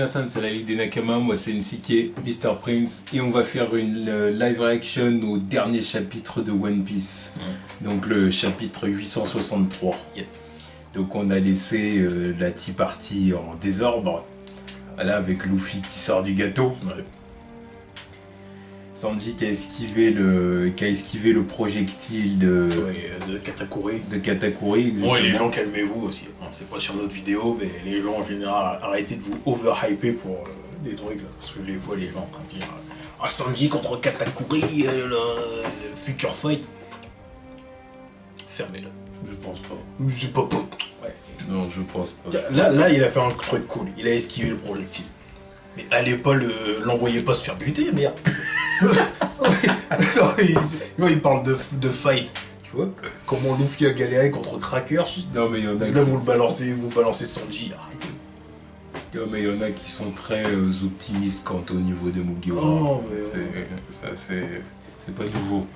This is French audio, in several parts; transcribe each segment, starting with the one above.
Minasan, c'est la Ligue des Nakama, moi c'est NCK, Mr. Prince, et on va faire une live reaction au dernier chapitre de One Piece, donc le chapitre 863. Yep. Donc on a laissé la tea party en désordre, voilà, avec Luffy qui sort du gâteau. Ouais. Sanji qui a esquivé le projectile De Katakuri. de Katakuri. Exactement. Bon, et les gens, calmez-vous aussi. Bon, c'est pas sur notre vidéo, mais les gens en général, arrêtez de vous overhyper pour des trucs là. Parce que les fois, les gens en train de dire ah, Sanji contre Katakuri, le future fight. Fermez-le. Je pense pas. Je sais pas. Ouais. Non, je pense pas. Là, il a fait un truc cool. Il a esquivé le projectile. Mais allez pas l'envoyez pas se faire buter, merde. il parle de fight. Tu vois, comment Luffy a galéré contre Cracker. Non, mais il y en a. Là, vous balancez Sanji. Arrêtez. Non, mais il y en a qui sont très optimistes quant au niveau de Mugiwara. Oh, mais c'est pas nouveau.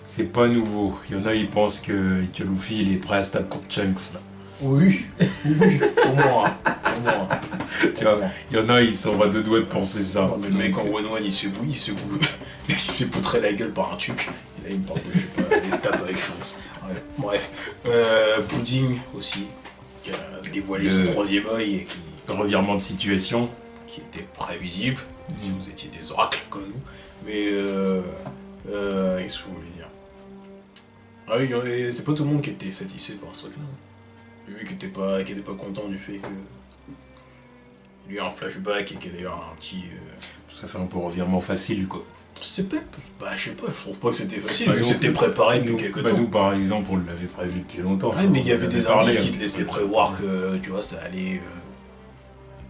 C'est pas nouveau. Il y en a, ils pensent que Luffy il est prêt à se taper contre Shanks là. Oui, au moins. Tu vois, il y en a, ils sont à deux doigts de penser ça. Non, mais le mec en one-one, il se fait poutrer la gueule par un tuc. Et là, il me parle de, je sais pas, des stabs avec chance. Ouais, bref. Pudding aussi, qui a dévoilé son troisième œil et Le revirement de situation. qui était prévisible, si vous étiez des oracles comme nous. Mais, qu'est-ce que vous voulez dire? Ah oui, c'est pas tout le monde qui était satisfait par ce truc-là. Lui qui était pas content du fait que il y a eu un flashback et qu'il y a eu un petit. Ça fait un peu revirement facile, quoi. C'est pas. Bah, je sais pas, je trouve pas que c'était facile, Bah, vu que nous, c'était préparé depuis quelques temps. Nous, par exemple, on l'avait prévu depuis longtemps. Ouais, mais il y avait des indices qui te hein. laissaient prévoir que, tu vois, ça allait.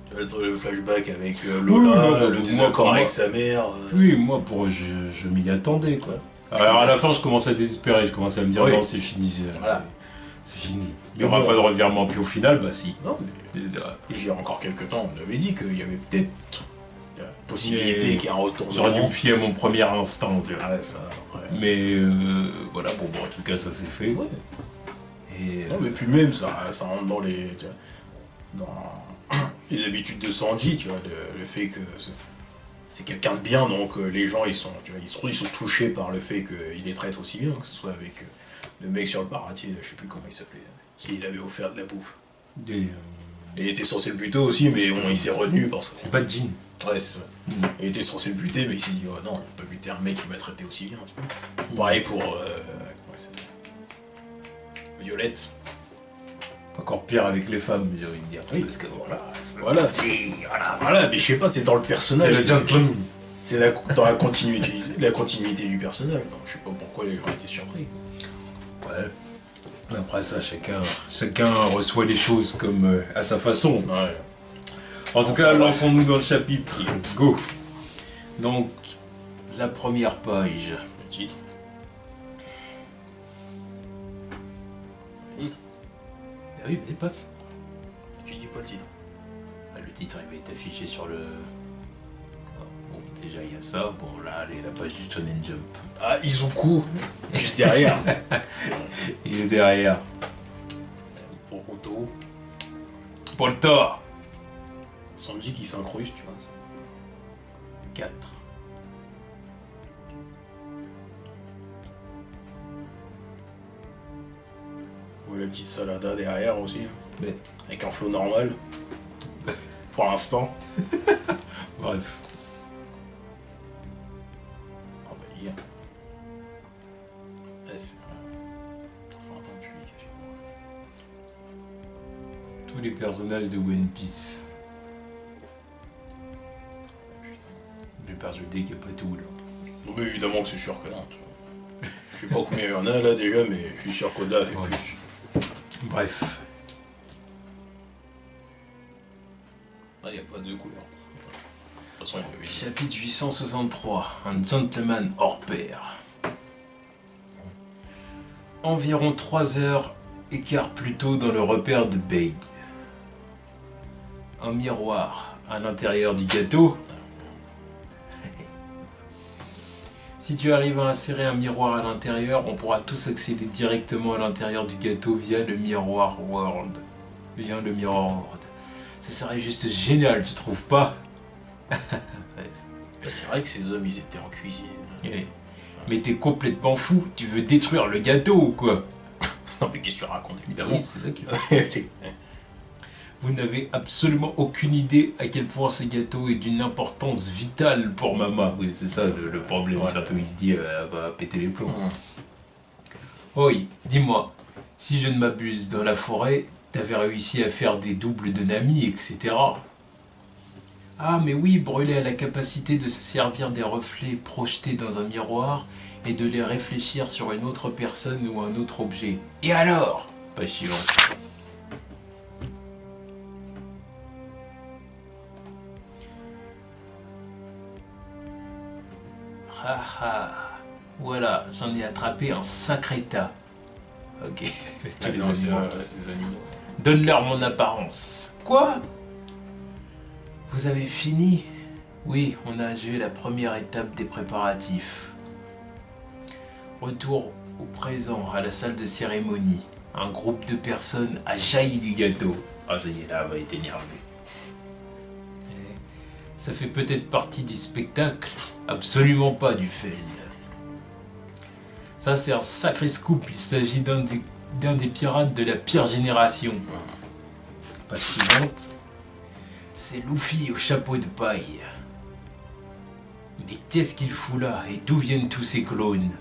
Tu vois, le flashback avec Lola, le désaccord avec sa mère. Oui, moi, je m'y attendais, quoi. Alors, à la fin, je commence à désespérer, je commence à me dire, non, c'est fini. Voilà. C'est fini. Il n'y aura pas de revirement, puis au final, bah si. Non, mais il y a encore quelques temps, on avait dit qu'il y avait peut-être la possibilité qu'il y ait un retour. J'aurais dû me fier à mon premier instinct, tu vois. Ah ouais, ça. Ouais. Mais voilà, bon, en tout cas, ça s'est fait. Ouais. Et, Non, mais puis même, ça rentre dans les. Tu vois, dans les habitudes de Sanji, tu vois, le fait que c'est quelqu'un de bien, donc les gens, ils sont touchés par le fait qu'il les traite aussi bien, que ce soit avec. Le mec sur le baratier, je sais plus comment il s'appelait, qui il avait offert de la bouffe. Il était censé le buter aussi, mais bon, il s'est retenu parce que... C'est pas Jin. Ouais, c'est ça. Il était censé le buter, mais il s'est dit, oh non, je peux pas buter un mec qui m'a traité aussi bien. Tu vois. Pareil pour... comment elle s'appelle, Violette. Encore pire avec les femmes, j'ai envie de dire. Oui, parce que Voilà, mais je sais pas, c'est dans le personnage. C'est le gentleman. C'est dans la continuité du personnage, donc je sais pas pourquoi les gens étaient surpris. Ouais. Après ça, chacun reçoit les choses comme à sa façon. Ouais. En tout cas, lançons-nous dans le chapitre. Go. Donc, la première page. Le titre. Ah oui, vas-y, passe. Tu dis pas le titre. Ah, le titre, il va être affiché sur le... Bon, déjà, il y a ça. Bon, là, allez, la page du Shonen Jump. Ah, Izuku, juste derrière. Il est derrière. Boruto. Poltor. Sanji qui s'incruste, tu vois. 4. Ouais, la petite salada derrière aussi. Mais... Avec un flow normal. Pour l'instant. Bref. Ah bah, hier. Ouais, c'est... Enfin, un temps de publication. Tous les personnages de One Piece. Putain. Je suis persuadé qu'il n'y a pas tout, là. Non, mais évidemment que c'est sûr que non, tu vois. Je sais pas combien il y en a là déjà, mais je suis sûr qu'Oda a fait plus. Bref. Ah, il n'y a pas de couleur. De toute façon, il y avait... Chapitre 863. Un gentleman hors pair. Environ 3 heures écart plus tôt dans le repère de Beg. Un miroir à l'intérieur du gâteau. Si tu arrives à insérer un miroir à l'intérieur, on pourra tous accéder directement à l'intérieur du gâteau via le Mirror World. Ça serait juste génial, tu trouves pas? C'est vrai que ces hommes, ils étaient en cuisine. Ouais. Mais t'es complètement fou, tu veux détruire le gâteau ou quoi? Non, mais qu'est-ce que tu racontes, évidemment? Oui, c'est ça qui fait. Vous n'avez absolument aucune idée à quel point ce gâteau est d'une importance vitale pour maman. Oui, c'est ça le problème. Ouais. Surtout, il se dit, elle va péter les plombs. Oui, dis-moi, si je ne m'abuse, dans la forêt, t'avais réussi à faire des doubles de Nami, etc. Ah, mais oui, Brûlé a la capacité de se servir des reflets projetés dans un miroir et de les réfléchir sur une autre personne ou un autre objet. Et alors? Pas chiant. Ah ah. Voilà, j'en ai attrapé un sacré tas. Ok. Tous les Non, c'est animaux. des animaux. Donne-leur mon apparence. Quoi? Vous avez fini? Oui, on a achevé la première étape des préparatifs. Retour au présent, à la salle de cérémonie. Un groupe de personnes a jailli du gâteau. Ah, ça y est, là, elle va être énervée. Ça fait peut-être partie du spectacle, absolument pas du film. Ça, c'est un sacré scoop. Il s'agit d'un des pirates de la pire génération. Page suivante. C'est Luffy au chapeau de paille. Mais qu'est-ce qu'il fout là? Et d'où viennent tous ces clones?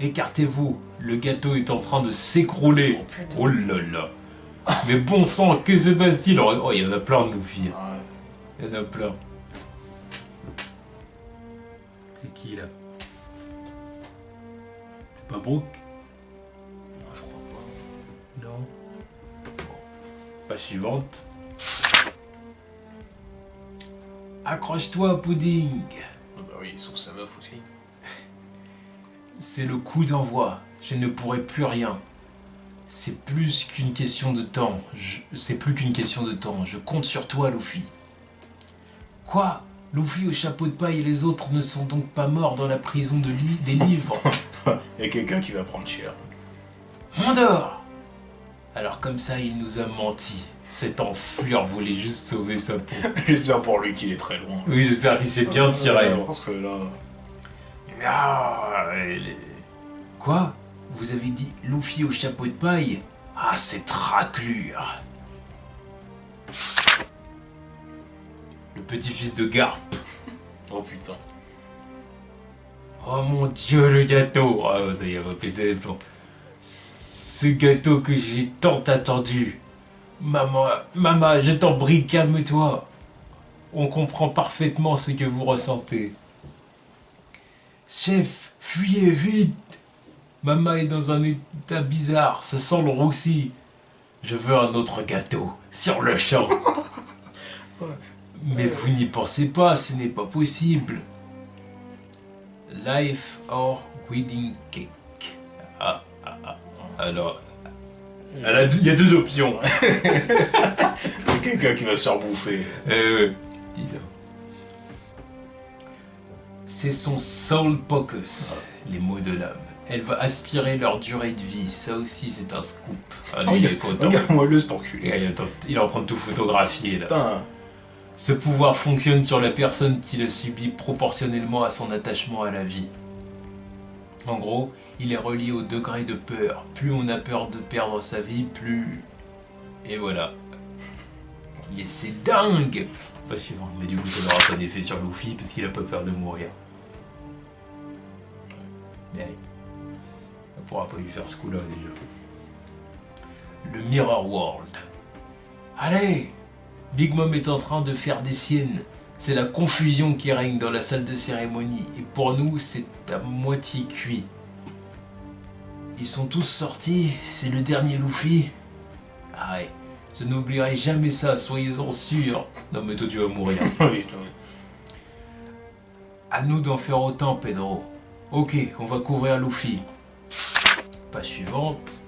Écartez-vous, le gâteau est en train de s'écrouler. Oh, putain. Oh là là. Mais bon sang, que se passe-t-il? Oh, il y en a plein de Luffy. Ouais. Il y en a plein. C'est qui là? C'est pas Brooke? Non, je crois pas. Non. Page suivante. Accroche-toi, Pudding. Ah bah oui, sauf sa meuf aussi. C'est le coup d'envoi. Je ne pourrai plus rien. C'est plus qu'une question de temps. C'est plus qu'une question de temps. Je compte sur toi, Luffy. Quoi? Luffy au chapeau de paille et les autres ne sont donc pas morts dans la prison des livres? Il y a quelqu'un qui va prendre cher. Mondor! Alors comme ça, il nous a menti. Cet enflure voulait juste sauver sa peau. J'espère pour lui qu'il est très loin. Oui, j'espère qu'il s'est bien tiré. Parce que là... Ah, quoi? Vous avez dit Luffy au chapeau de paille? Ah, cette raclure! Le petit-fils de Garp. Oh putain. Oh mon dieu, le gâteau! Ah, ça y est, on va péter les plombs. Ce gâteau que j'ai tant attendu. Maman, je t'en prie, calme-toi. On comprend parfaitement ce que vous ressentez. Chef, fuyez vite! Maman est dans un état bizarre, ça sent le roussi. Je veux un autre gâteau, sur le champ. Mais vous n'y pensez pas, ce n'est pas possible. Life or wedding cake. Alors, il y a deux options. Il y a quelqu'un qui va se faire bouffer. Dis donc. C'est son soul focus, les mots de l'âme. Elle va aspirer leur durée de vie. Ça aussi, c'est un scoop. Ah, lui, il est content. Regarde-moi le cet enculé. Il est en train de tout photographier, là. Putain. Ce pouvoir fonctionne sur la personne qui le subit proportionnellement à son attachement à la vie. En gros, il est relié au degré de peur. Plus on a peur de perdre sa vie, plus... Et voilà. Et c'est dingue! Pas suivant. Mais du coup, ça n'aura pas d'effet sur Luffy parce qu'il a pas peur de mourir. Mais on pourra pas lui faire ce coup-là déjà. Le Mirror World. Allez! Big Mom est en train de faire des siennes. C'est la confusion qui règne dans la salle de cérémonie. Et pour nous, c'est à moitié cuit. Ils sont tous sortis. C'est le dernier Luffy. Ah ouais. Je n'oublierai jamais ça, soyez-en sûrs. Non mais toi tu vas mourir. Oui, À nous d'en faire autant, Pedro. Ok, on va couvrir Luffy. Page suivante.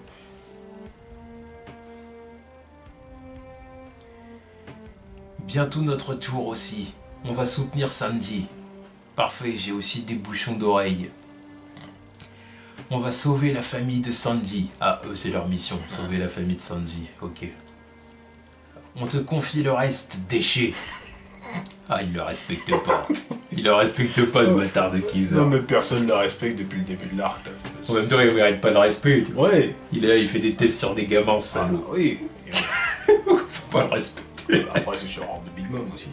Bientôt notre tour aussi. On va soutenir Sanji. Parfait, j'ai aussi des bouchons d'oreilles. On va sauver la famille de Sanji. Ah, eux, c'est leur mission, sauver la famille de Sanji. Ok. On te confie le reste, déchet. Ah, il le respecte pas. Il le respecte pas, ce bâtard de Kiza. Non, mais personne ne le respecte depuis le début de l'arc. En même temps, il mérite pas de respect. Tu vois. Ouais. Il est là, il fait des tests sur des gamins, salaud. Ah, oui. Faut pas le respecter. Après, c'est sur l'ordre de Big Mom aussi.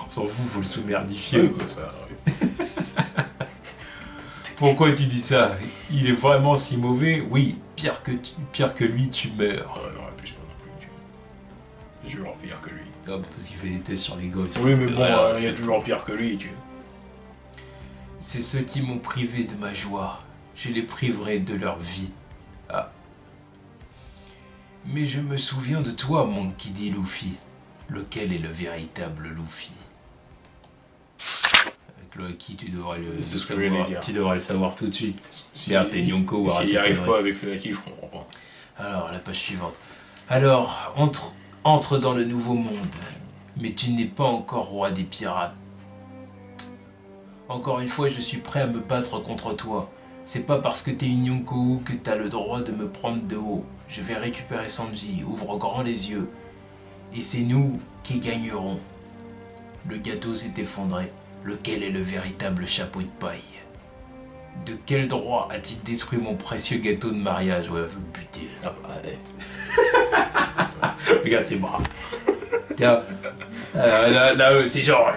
On s'en fout, faut le sous-merdifier. Ouais, quoi, ça, ouais. Pourquoi tu dis ça? Il est vraiment si mauvais? Oui, pire que lui, tu meurs. Ouais, non, plus pas non plus. C'est toujours pire que lui. Ah, parce qu'il fait des tests sur les gosses. Oui, mais bon, Voilà, il y a toujours pire que lui, tu vois. C'est ceux qui m'ont privé de ma joie. Je les priverai de leur vie. Ah. Mais je me souviens de toi, Monkey D. Luffy. Lequel est le véritable Luffy? Avec le Haki, tu devrais le C'est ce que savoir. j'allais dire. Tu devrais le savoir tout de suite. Si, Merde, t'es Nyonko ou s'il n'y arrêtez arrive tes pas avec le Haki, je comprends pas. Alors, la page suivante. Alors, entre dans le nouveau monde. Mais tu n'es pas encore roi des pirates. Encore une fois, je suis prêt à me battre contre toi. C'est pas parce que t'es une Yonkou que t'as le droit de me prendre de haut. Je vais récupérer Sanji, ouvre grand les yeux. Et c'est nous qui gagnerons. Le gâteau s'est effondré. Lequel est le véritable chapeau de paille? De quel droit a-t-il détruit mon précieux gâteau de mariage? Ouais, faut le buter. Ah bah, allez. Regarde ses bras. Tiens. Là, c'est genre...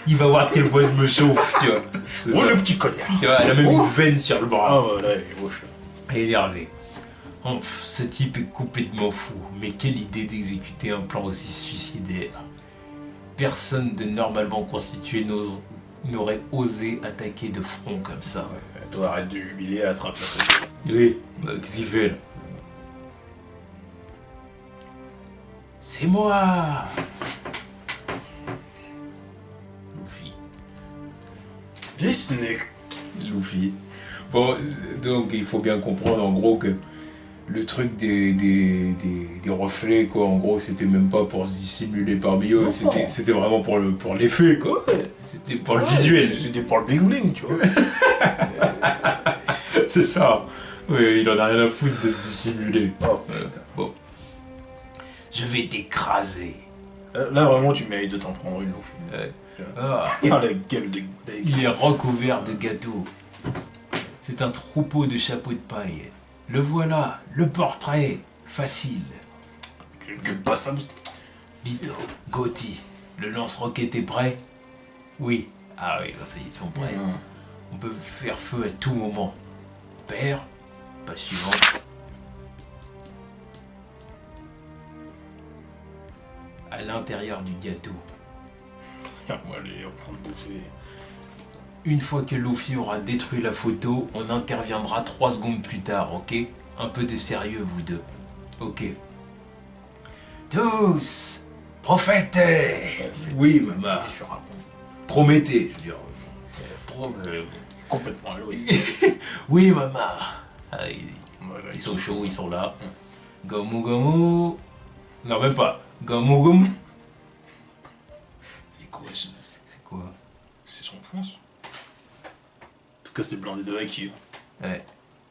Il va voir quelle voix je me chauffe, tu vois. C'est Oh, ça. le petit connard. Tu vois, elle a même une veine sur le Ah, bras. voilà, il est moche. Elle est énervée. Ce type est complètement fou. Mais quelle idée d'exécuter un plan aussi suicidaire. Personne de normalement constitué n'aurait osé attaquer de front comme ça. Ouais, toi, arrête de jubiler, attrape la photo. Oui, qu'est-ce qu'il fait là? C'est moi! Luffy. Disney. Luffy. Bon, donc il faut bien comprendre en gros que le truc des reflets, quoi, en gros, c'était même pas pour se dissimuler parmi eux, c'était vraiment pour l'effet, quoi. Ouais. C'était pour le visuel. C'était pour le bling bling, tu vois. C'est ça. Oui, il en a rien à foutre de se dissimuler. Oh, putain. Bon. Je vais t'écraser. Là, vraiment, tu mérites de t'en prendre une, Luffy. Ouais. Ah. Regarde la gueule de... Il est recouvert de gâteaux. C'est un troupeau de chapeaux de paille. Le voilà, le portrait. Facile. Que pas ça. Vito, Gotti, le lance-roquette est prêt? Oui. Ah oui, ça y est, ils sont prêts. On peut faire feu à tout moment. Père, page suivante. À l'intérieur du gâteau. Regarde-moi, elle est en train de bouffer. Une fois que Luffy aura détruit la photo, on interviendra 3 secondes plus tard, ok? Un peu de sérieux, vous deux. Ok. Tous, prophétez! Oui, maman. Je raconte. Promettez, je veux dire. Complètement Loïs. Oui, maman. Ah, Ouais, ils sont chauds, ils sont là. Gomu gomu. Non, même pas. Gomu gomu. C'est quoi ça? C'est quoi? C'est son point, ça. En tout cas, c'est blindé de Haki. Ouais.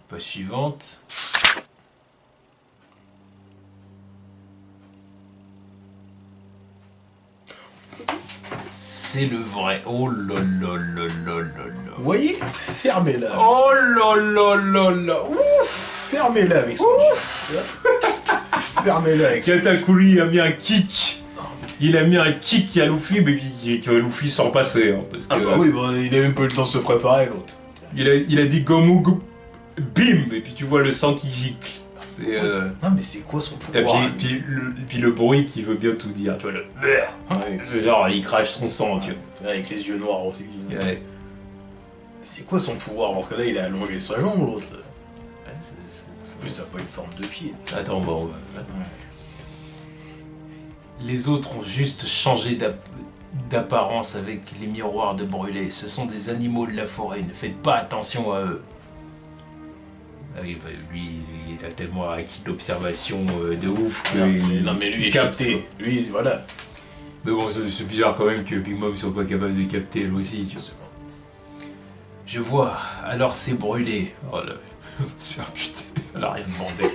Page suivante. C'est le vrai. Oh là là là là là là. Vous voyez? Fermez-la. avec Oh là là là là. Ouf. Fermez-la avec son Fermez-la avec son Katakuri a mis un kick. Il a mis un kick à Luffy, mais puis que Luffy s'en passait. Hein, parce que, Ah bah oui, bah, il a même pas eu le temps de se préparer, l'autre. il a dit Gomu Gomu. Bim. Et puis tu vois le sang qui gicle. C'est... Non, mais c'est quoi son Et pouvoir? puis le bruit qui veut bien tout dire, tu vois, le... Ouais. C'est genre, il crache son sang, tu vois. Avec les yeux noirs aussi. Ouais. C'est quoi son pouvoir? Parce que là, il a allongé sa jambe, l'autre. là. Ouais, En plus, ça n'a pas une forme de pied. Attends, bon... Ouais. Les autres ont juste changé d'apparence avec les miroirs de brûlés. Ce sont des animaux de la forêt, ne faites pas attention à eux. Ah oui, bah, lui, il a tellement acquis de l'observation de ouf que... Non, mais lui, il est capte. cheaté. Lui, voilà. Mais bon, c'est bizarre quand même que Big Mom soit pas capable de capter elle aussi, tu vois. C'est bon. Je vois, alors c'est brûlé. Oh là, on va se faire buter, elle a rien demandé.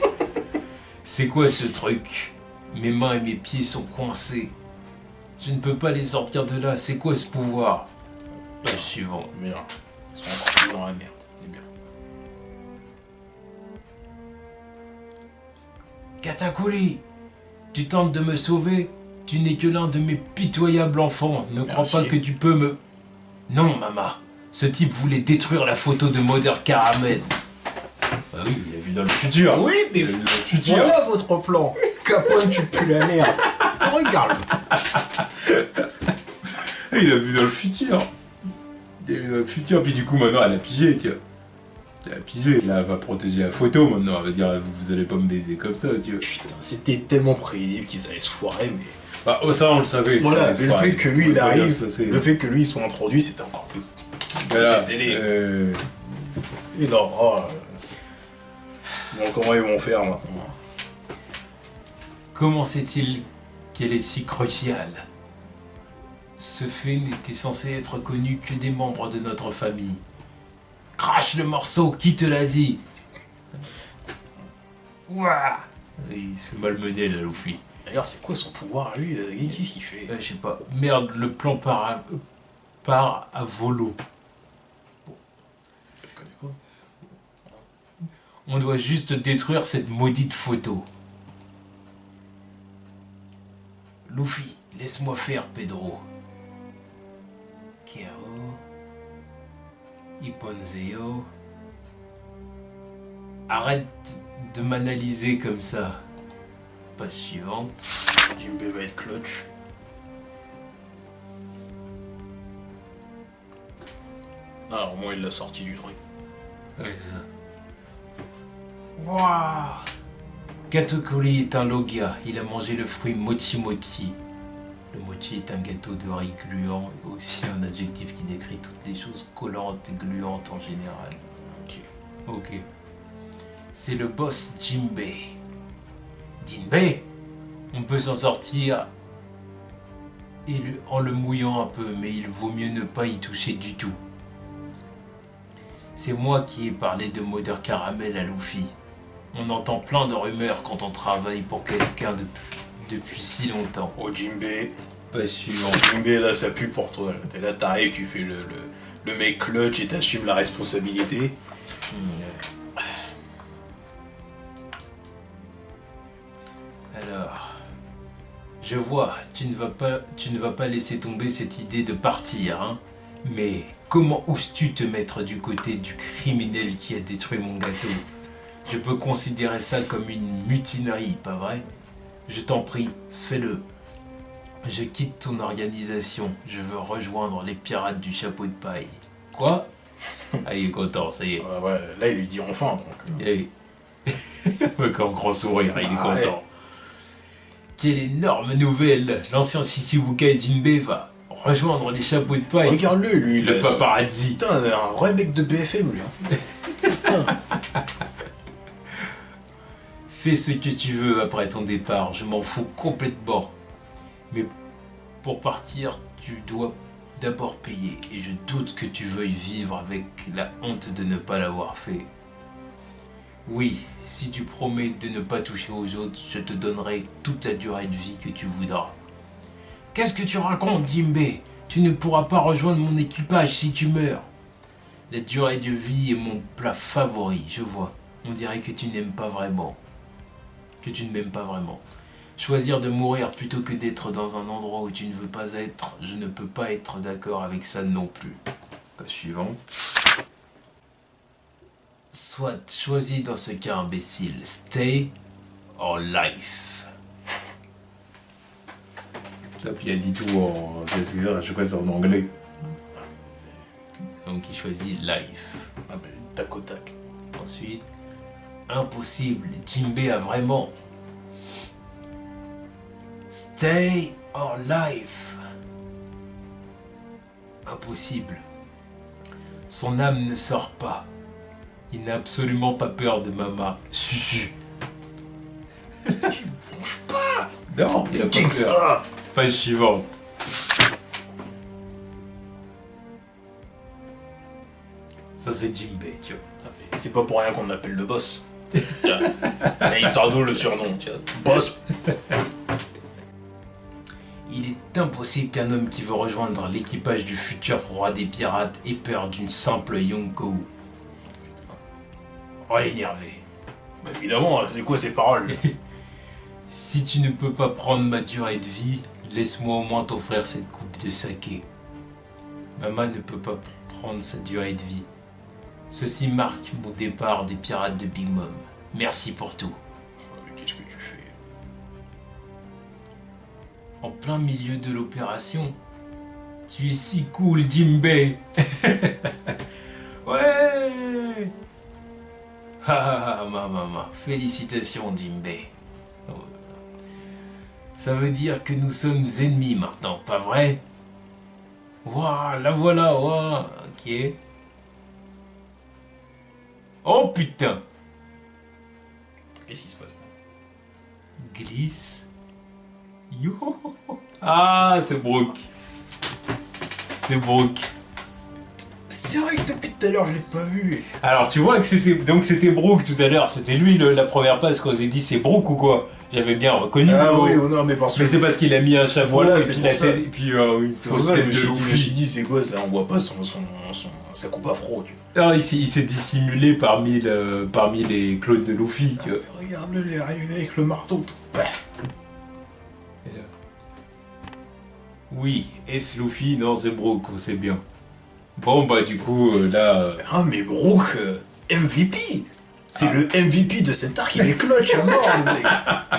C'est quoi ce truc? Mes mains et mes pieds sont coincés. Je ne peux pas les sortir de là. C'est quoi ce pouvoir? Page suivante. Merde. Ils sont encore plus dans la merde. C'est bien. Katakuri, tu tentes de me sauver? Tu n'es que l'un de mes pitoyables enfants. Ne crois Merci. pas que tu peux me... Non, maman. Ce type voulait détruire la photo de Mother Caramel. Ah oui, il a vu dans le futur. Oui, mais Il a vu dans le futur. voilà votre plan. Capone, tu pues la merde. Regarde. Il a vu dans le futur. Il a vu dans le futur. Puis du coup, maintenant, elle a pigé, tu vois. Elle a pigé. Là, elle va protéger la photo, maintenant. Elle va dire, vous allez pas me baiser comme ça, tu vois. Putain, c'était tellement prévisible qu'ils allaient se foirer, mais... Bah, oh, ça, on le savait. Voilà, Ça, mais le fait que lui, il ça va bien arrive, se passer. le fait que lui, il soit introduit, c'était encore plus... Voilà. C'était scellé. Et là, oh, bon, comment ils vont faire maintenant? Comment sait-il qu'elle est si cruciale? Ce fait n'était censé être connu que des membres de notre famille. Crache le morceau, qui te l'a dit? Ouah. Il se malmenait là, Luffy. D'ailleurs, c'est quoi son pouvoir, lui? Qu'est-ce qu'il fait? Je sais pas. Merde, le plan part à volo. Je connais pas. On doit juste détruire cette maudite photo. Luffy, laisse-moi faire, Pedro. Kero. Iponzeo. Arrête de m'analyser comme ça. Page suivante. Jinbei va être clutch. Alors, moi, il l'a sorti du truc. Ouais, c'est ça. Waouh! Katakuri est un logia. Il a mangé le fruit mochi mochi. Le mochi est un gâteau de riz gluant et aussi un adjectif qui décrit toutes les choses collantes et gluantes en général. Ok. Ok. C'est le boss Jinbei. Jinbei, on peut s'en sortir en le mouillant un peu, mais il vaut mieux ne pas y toucher du tout. C'est moi qui ai parlé de Mother Caramel à Luffy. On entend plein de rumeurs quand on travaille pour quelqu'un depuis si longtemps. Oh, Jinbei. Pas suivant. Jinbei, là, ça pue pour toi. Là, t'es là, t'arrives, tu fais le mec clutch et t'assumes la responsabilité. Alors, je vois, tu ne vas pas laisser tomber cette idée de partir, hein. Mais comment oses-tu te mettre du côté du criminel qui a détruit mon gâteau? Je peux considérer ça comme une mutinerie, pas vrai? Je t'en prie, fais-le. Je quitte ton organisation. Je veux rejoindre les pirates du chapeau de paille. Quoi? Ah, il est content, ça y est. Ouais, là, il lui dit enfin, donc. Hey. Avec un grand sourire, il est Ah, content. ouais. Quelle énorme nouvelle! L'ancien Shichibukai Jinbei va rejoindre les chapeaux de paille. Regarde-le, lui, Le paparazzi. Putain, c'est un vrai mec de BFM, lui. Hein. Fais ce que tu veux après ton départ, je m'en fous complètement. Mais pour partir, tu dois d'abord payer. Et je doute que tu veuilles vivre avec la honte de ne pas l'avoir fait. Oui, si tu promets de ne pas toucher aux autres, je te donnerai toute la durée de vie que tu voudras. Qu'est-ce que tu racontes, Jinbei? Tu ne pourras pas rejoindre mon équipage si tu meurs. La durée de vie est mon plat favori, je vois. On dirait que tu n'aimes pas vraiment. Que tu ne m'aimes pas vraiment. Choisir de mourir plutôt que d'être dans un endroit où tu ne veux pas être, je ne peux pas être d'accord avec ça non plus. Page suivante. Soit choisis dans ce cas, imbécile. Stay or life. Puis il a dit tout en... À chaque fois c'est en anglais. Donc il choisit life. Ah ben, tac au tac. Ensuite, impossible. Jinbei a vraiment... Stay or life. Impossible. Son âme ne sort pas. Il n'a absolument pas peur de Mama. Susu. Bouge pas. Non, il a pas peur. Gangsta. Page suivante. Ça c'est Jinbei, tu vois. Ah, mais c'est pas pour rien qu'on l'appelle le boss. Tiens. Et il sort d'où le surnom, tiens. Boss. impossible qu'un homme qui veut rejoindre l'équipage du futur roi des pirates ait peur d'une simple Yonko. Oh, elle est énervée. Bah évidemment, c'est quoi ces paroles? Si tu ne peux pas prendre ma durée de vie, laisse-moi au moins t'offrir cette coupe de saké. Maman ne peut pas prendre sa durée de vie. Ceci marque mon départ des pirates de Big Mom. Merci pour tout. Mais qu'est-ce que tu fais? En plein milieu de l'opération, tu es si cool, Jinbei. Ouais. Ah, maman, félicitations, Jinbei. Ça veut dire que nous sommes ennemis maintenant, pas vrai? Waouh, la voilà, waouh, ok. Oh putain! Qu'est-ce qui se passe? Glisse. Yo! Ah, c'est Brooke. C'est Brooke. C'est vrai que depuis tout à l'heure je l'ai pas vu. Alors tu vois que c'était Brooke tout à l'heure, c'était lui la première passe quand j'ai dit c'est Brooke ou quoi? J'avais bien reconnu. Ah le- oui, oh non, mais parce que. Mais c'est parce qu'il a mis un chapeau Voilà, et c'est puis, pour ça. et puis une C'est pour fausse ça que tête de je me suis Luffy. dit, c'est quoi ça? On voit pas sa coupe afro, tu vois. Ah, il s'est dissimulé parmi les clones de Luffy, tu vois. Ah, regarde-le, il est arrivé avec le marteau. Tout. Bah. Oui, est-ce Luffy? Non, c'est Brooke, c'est bien. Bon, bah du coup, là... Ah, mais Brooke, MVP! C'est le MVP de cet arc, il est clutch à mort, le mec!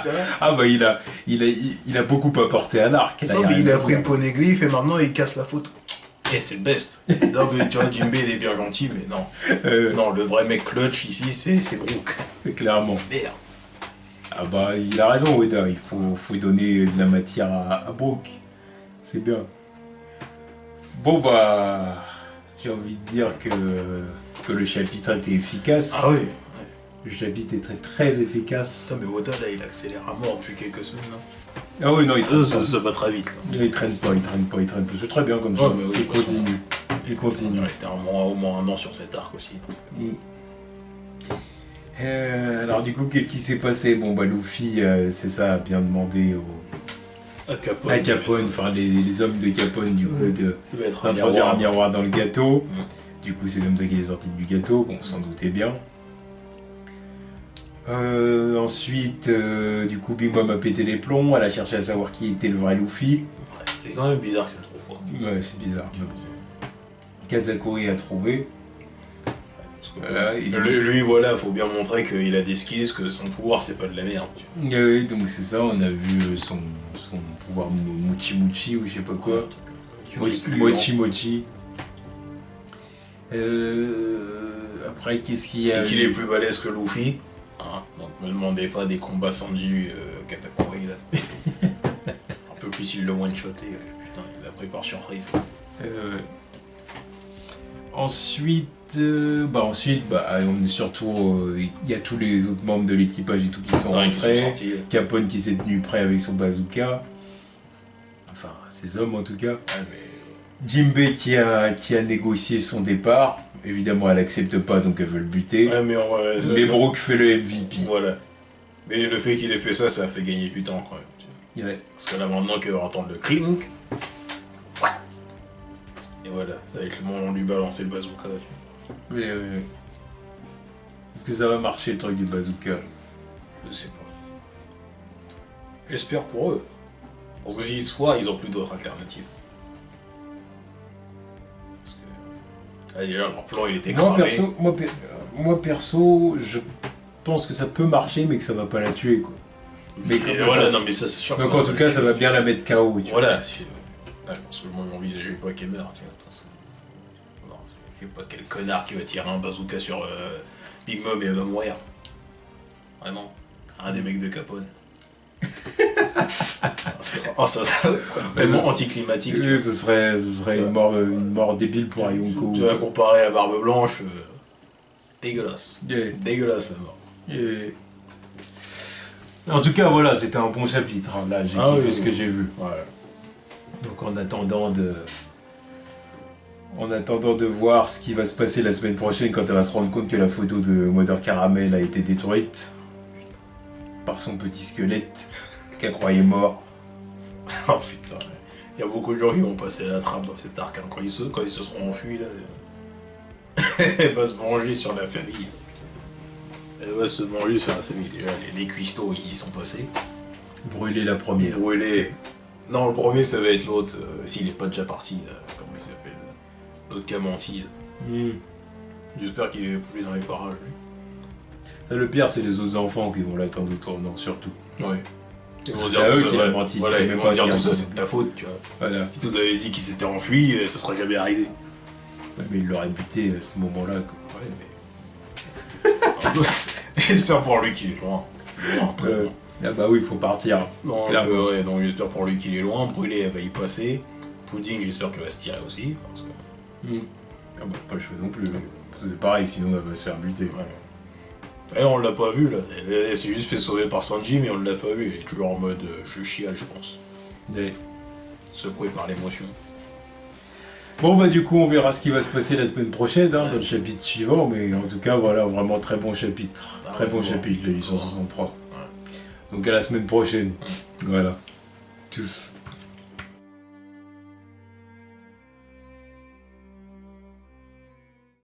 Tu vois. Ah bah il a beaucoup apporté à l'arc. là, Non, y a mais rien il a à pris dire. le poneglyphe et maintenant il casse la photo. Et c'est le best. Non, mais tu vois, Jinbei il est bien gentil, mais non. Non, le vrai mec clutch ici, c'est Brooke. Clairement. Merde. Ah bah il a raison, Oda, il faut donner de la matière à Brooke. C'est bien. Bon bah... J'ai envie de dire que le chapitre était efficace. Ah oui. Le chapitre est très très efficace. Putain, mais Oda là, il accélère à mort depuis quelques semaines. Là. Ah oui, non, il traîne pas. Ça va très vite. Là. Il traîne pas. C'est très bien comme ça. Ouais, mais oui, de Il toute façon, continue. Il Il continue. est resté au moins un an sur cet arc aussi. Alors du coup, qu'est-ce qui s'est passé? Bon bah Luffy, c'est ça, a bien demandé À à Capone, enfin les hommes de Capone du coup d'introduire d'introduire un miroir dans le gâteau. Mm. Du coup c'est comme ça qu'il est sorti du gâteau, bon on s'en doutait bien. Ensuite, du coup Big Mom a pété les plombs, elle a cherché à savoir qui était le vrai Luffy. Ouais, c'était quand même bizarre qu'elle trouve pas. Ouais c'est bizarre. Kazakuri a trouvé. Il- Lui, voilà, faut bien montrer qu'il a des skills, que son pouvoir c'est pas de la merde. Tu vois. Oui, donc c'est ça, on a vu son pouvoir Mochi Mochi ou je sais pas quoi. Mochi Mochi. Après, qu'est-ce qu'il y a Et qu'il est plus balèze que Luffy. Hein, donc me demandez pas des combats Sanji Katakuri là. Un peu plus il le one-shoté, putain, il l'a pris par surprise. Ensuite, on est surtout, il y a tous les autres membres de l'équipage et tout qui sont Ouais, ils sont rentrés. sortis. Capone qui s'est tenu prêt avec son bazooka. Enfin, ses hommes en tout cas. Ouais, mais... Jinbei qui a négocié son départ. Évidemment, elle accepte pas, donc elle veut le buter. Ouais, mais Mais Brooke fait le MVP. Voilà. Mais le fait qu'il ait fait ça, ça a fait gagner du temps quand même. Tu vois. Ouais. Parce que là maintenant qu'elle va entendre le clink. Et voilà, avec le moment où on lui balancer le bazooka. Tu vois. Mais est-ce que ça va marcher le truc du bazooka? Je sais pas. J'espère pour eux. Parce que s'ils se foirent, ils ont plus d'autres alternatives. Parce que... Ah, d'ailleurs, leur plan il était cramé. Moi perso, je pense que ça peut marcher, mais que ça va pas la tuer quoi. Mais Et comme- voilà, non mais ça c'est sûr que Donc ça en va tout pas cas, les ça tuer. va bien la mettre KO. Tu vois. Voilà, parce que moi j'envisageais pas qu'elle meure, tu vois. De toute façon. Non, je sais pas quel connard qui va tirer un bazooka sur Big Mom et elle va mourir. Vraiment. Un des mecs de Capone. Ça serait tellement anticlimatique. tu vois. Ce serait une mort débile pour un Yonko. Tu vas comparer à Barbe Blanche. Dégueulasse. Yeah. Dégueulasse la mort. Et- En tout cas, voilà, c'était un bon chapitre. Hein. Là, j'ai Ah kiffé oui, ce oui. que j'ai vu. Voilà. Donc en attendant de voir ce qui va se passer la semaine prochaine quand elle va se rendre compte que la photo de Mother Caramel a été détruite par son petit squelette qu'elle croyait mort. Oh putain. Il y a beaucoup de gens qui vont passer à la trappe dans cet arc, hein. Quand ils se seront enfuis, là, elle va se venger sur la famille. Elle va se venger sur la famille. Déjà, les cuistots, ils y sont passés. Brûler la première. Brûler. Non, le premier, ça va être l'autre. S'il est pas déjà parti, comment il s'appelle? L'autre qui a menti. J'espère qu'il est plus dans les parages, lui. Le pire, c'est les autres enfants qui vont l'attendre au tournant, surtout. Ouais. C'est à eux qui l'ont menti. Voilà, ils vont dire tout ça, c'est de ta faute, tu vois. Voilà. Si tu nous avais dit qu'il s'était enfui, ça serait jamais arrivé. Ouais, mais il l'aurait buté à ce moment-là. Ouais, mais. J'espère pour lui qu'il est loin. Loin, très loin. Ah bah oui, il faut partir. Donc, ouais, donc j'espère pour lui qu'il est loin. Brûlé, elle va y passer. Pudding, j'espère qu'elle va se tirer aussi. Parce que... Ah bah pas le choix non plus. C'est pareil, sinon elle va se faire buter. Ouais. Et on l'a pas vu là. Elle s'est juste fait sauver par Sanji, mais on l'a pas vu. Elle est toujours en mode je chiale, je pense. Ouais. Secoué par l'émotion. Bon bah du coup on verra ce qui va se passer la semaine prochaine dans le chapitre suivant, mais en tout cas voilà, vraiment très bon chapitre. Très bon chapitre, le 863. Donc à la semaine prochaine. Voilà. Tous.